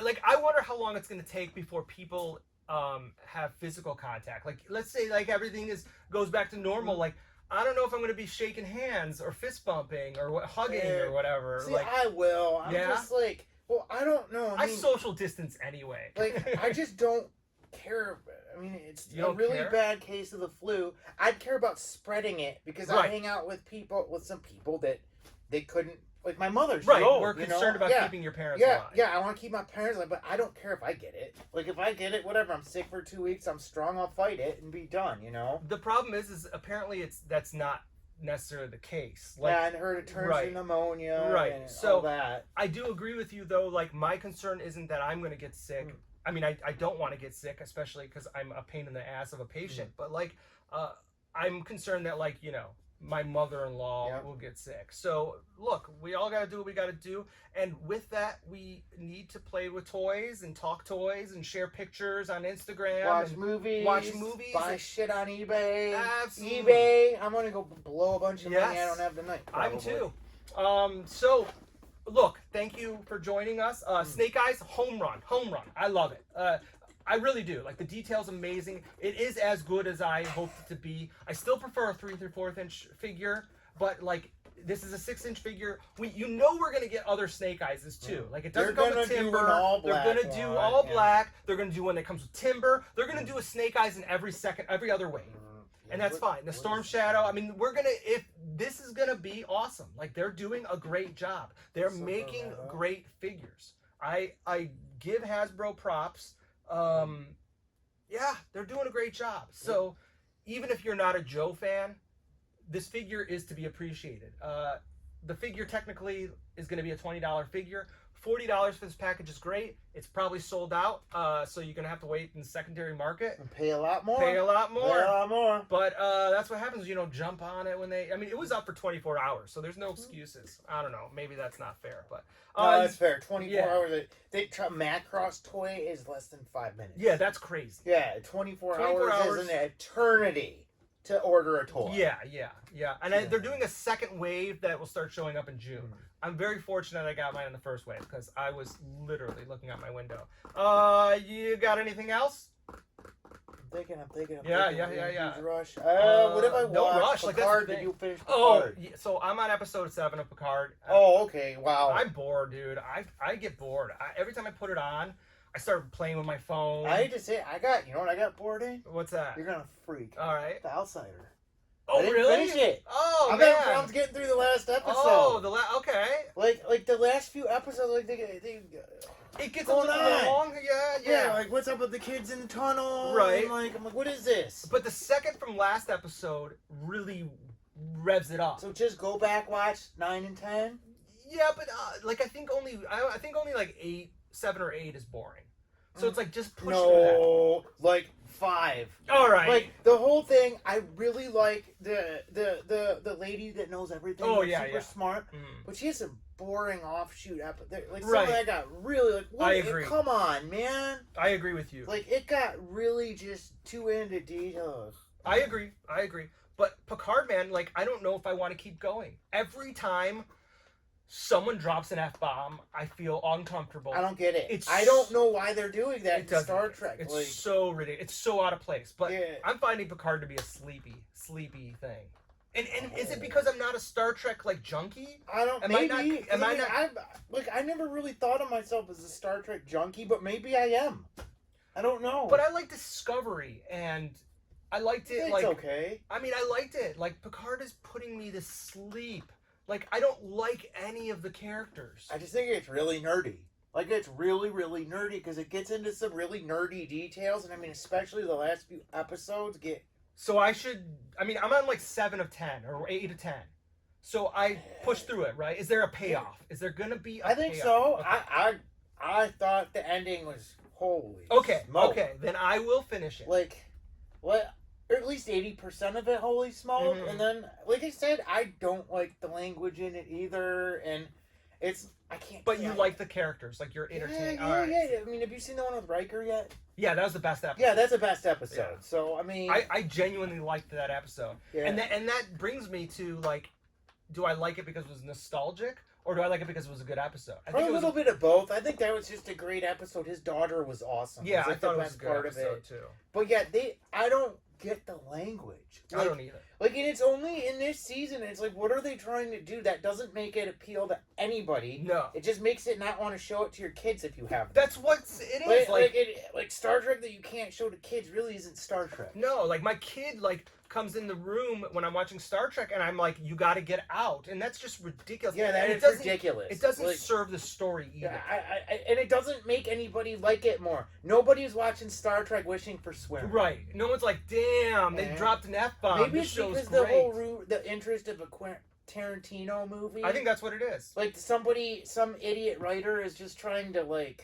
Like, I wonder how long it's gonna take before people have physical contact. Like, let's say like everything goes back to normal. Like, I don't know if I'm gonna be shaking hands or fist bumping or hugging or whatever. See, I will. I'm just like, well, I don't know. I social distance anyway. Like, I just don't care. I mean, it's a really bad case of the flu. I'd care about spreading it because I hang out with some people that they couldn't. Like my mother's we're concerned about keeping your parents alive. Yeah, I want to keep my parents alive, but I don't care if I get it. Like, if I get it, whatever, I'm sick for 2 weeks, I'm strong, I'll fight it and be done, The problem is apparently that's not necessarily the case. Like, I heard it turns to pneumonia and so all that. I do agree with you, though. Like, my concern isn't that I'm going to get sick. I mean, I don't want to get sick, especially because I'm a pain in the ass of a patient. But, like, I'm concerned that, like, my mother-in-law will get sick. So, look, we all got to do what we got to do. And with that, we need to play with toys and talk toys and share pictures on Instagram. Watch movies. Buy shit on eBay. Absolutely. eBay. I'm going to go blow a bunch of money I don't have tonight. I'm too. So, look, thank you for joining us. Snake Eyes, home run. I love it. I really do. Like, the detail's amazing. It is as good as I hoped it to be. I still prefer a 3 3/4 inch figure, but like, this is a 6-inch figure. We're gonna get other Snake Eyes too. Like, it doesn't come with timber. They're gonna do all black. They're gonna do one that comes with timber. They're gonna do a Snake Eyes in every other wave. And that's fine. The Storm Shadow. I mean, if this is gonna be awesome. Like, they're doing a great job. They're making great figures. I give Hasbro props. They're doing a great job. So even if you're not a Joe fan, this figure is to be appreciated. The figure technically is going to be a $20 figure. $40 for this package is great. It's probably sold out, so you're going to have to wait in the secondary market. And pay a lot more. But that's what happens, jump on it when it was up for 24 hours, so there's no excuses. I don't know. Maybe that's not fair, but... no, that's fair. 24 hours. Macross toy is less than 5 minutes. Yeah, that's crazy. Yeah, 24 hours is an eternity to order a toy. Yeah. And they're doing a second wave that will start showing up in June. I'm very fortunate I got mine in the first wave because I was literally looking out my window. You got anything else? I'm thinking. Yeah. Rush. What have I watched? No rush. Picard, did you finish Picard? So I'm on episode 7 of Picard. Okay. Wow. I'm bored, dude. I get bored. Every time I put it on, I start playing with my phone. I hate to say it, you know what I got bored in? What's that? You're gonna freak. All right. The Outsider. Oh, I didn't really? finish it. Oh, I'm man. having problems getting through the last episode. Oh, okay. Like the last few episodes, like they it gets a little long. Yeah. Like, what's up with the kids in the tunnel? Right. And I'm like, what is this? But the second from last episode really revs it up. So just go back, watch 9 and 10. Yeah, but like I think only like 7 or 8 is boring. So it's like just push through that. No, like 5. All right. Like the whole thing, I really like the lady that knows everything. Oh yeah, super smart. But she has some boring offshoot episode. Like some right. of that got really like. What, I agree. Come on, man. I agree with you. Like it got really just too into details. I agree. But Picard, man, like I don't know if I want to keep going. Every time someone drops an F-bomb, I feel uncomfortable. I don't get it. I don't know why they're doing that in Star Trek. It's like, so ridiculous. It's so out of place. But I'm finding Picard to be a sleepy thing. And is it because I'm not a Star Trek like junkie? I don't. I never really thought of myself as a Star Trek junkie, but maybe I am. I don't know. But I like Discovery, and I liked it. It's like okay. I mean, I liked it. Like Picard is putting me to sleep. Like I don't like any of the characters. I just think it's really nerdy. Like it's really, really nerdy because it gets into some really nerdy details, and I mean, especially the last few episodes get. So I'm on like 7 of 10 or 8 of 10. So I push through it, right? Is there a payoff? Is there gonna be a payoff? I think so. Okay. I thought the ending was holy. Okay. smoke. Okay. Then I will finish it. Like, what? Or at least 80% of it, holy smoke. Mm-hmm. And then, like I said, I don't like the language in it either, and I can't. But you like the characters, like you're entertained. Yeah. I mean, have you seen the one with Riker yet? Yeah, that was the best episode. Yeah, that's the best episode. Yeah. So I mean, I genuinely liked that episode. Yeah. And that brings me to like, do I like it because it was nostalgic, or do I like it because it was a good episode? I think a little bit of both. I think that was just a great episode. His daughter was awesome. Yeah, I thought it was a good episode too. But yeah, I don't get the language. I don't either. Like, and it's only in this season. It's like, what are they trying to do? That doesn't make it appeal to anybody. No. It just makes it not want to show it to your kids if you have them. That's what it is. Like Star Trek that you can't show to kids really isn't Star Trek. No, like my kid comes in the room when I'm watching Star Trek, and I'm like, you got to get out, and that's just ridiculous. Yeah, that is ridiculous. It doesn't serve the story either. Yeah, and it doesn't make anybody like it more. Nobody's watching Star Trek wishing for swearing. Right. No one's like, damn, they dropped an F-bomb. Maybe it's because the interest of a Tarantino movie. I think that's what it is. Like some idiot writer is just trying to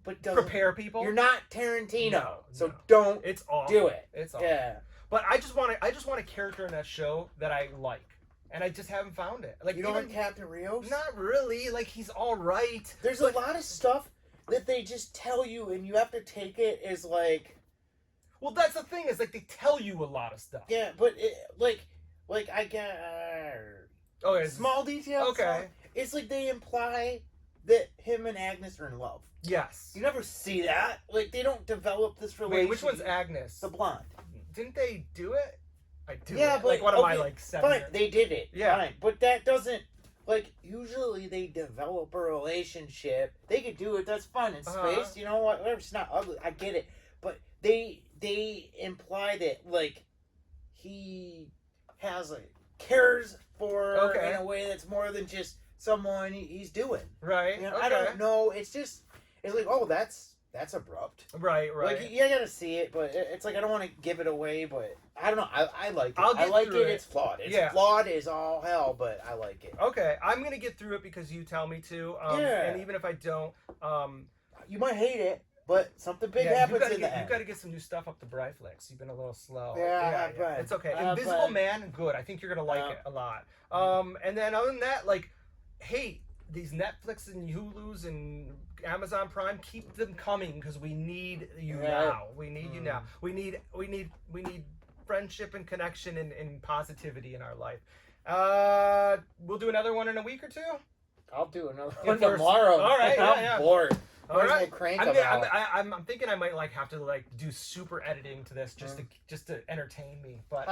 prepare people. You're not Tarantino, so don't. It's awful. Do it. It's awful. Yeah. But I just want a character in that show that I like, and I just haven't found it. Like you don't like Captain Rios? Not really. Like he's all right. There's a lot of stuff that they just tell you, and you have to take it as like. Well, that's the thing is like they tell you a lot of stuff. Yeah, but I get. Okay. Small details. Okay. It's like they imply that him and Agnes are in love. Yes. You never see that. Like they don't develop this relationship. Wait, which one's Agnes? The blonde. Didn't they do it? Yeah, but like what am I like 7? Fine, they did it. Yeah, fine, but that doesn't usually they develop a relationship. They could do it. That's fun in space. You know what? It's not ugly. I get it, but they imply that he has cares for her in a way that's more than just someone he's doing. Right. You know, I don't know. It's like, oh, that's abrupt. Right. Like, you gotta see it, but it's like I don't want to give it away, but I don't know. I like it. I like it. It's flawed. It's flawed as all hell, but I like it. Okay, I'm gonna get through it because you tell me to. And even if I don't, you might hate it, but something big happens in the end. You got to get some new stuff up to Bryflix. You've been a little slow. Yeah. It's okay. Invisible Man, good. I think you're gonna like it a lot. And then other than that, hey, these Netflix and Hulu's and Amazon Prime, keep them coming because we need you now. We need you now. We need friendship and connection and positivity in our life. We'll do another one in a week or two. I'll do another one tomorrow. All right, I'm bored. All right. I'm thinking I might have to do super editing to this just to entertain me. But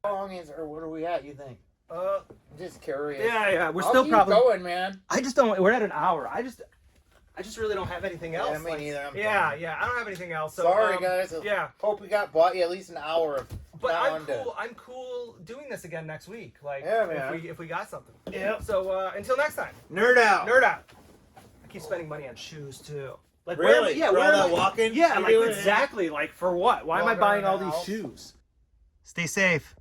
how long is or what are we at? You think? I'm just curious. Yeah. We're I'll still keep probably going, man. I just don't. We're at an hour. I just really don't have anything else. Yeah, me neither. I don't have anything else. So, sorry, guys. Hope we bought you at least an hour of. But I'm cool doing this again next week. Man. If we got something. Yeah. So until next time. Nerd out. Nerd out. I keep spending money on shoes too. Like really? Where am I walking? Yeah, like exactly. Like for what? Why am I buying all these shoes? Stay safe.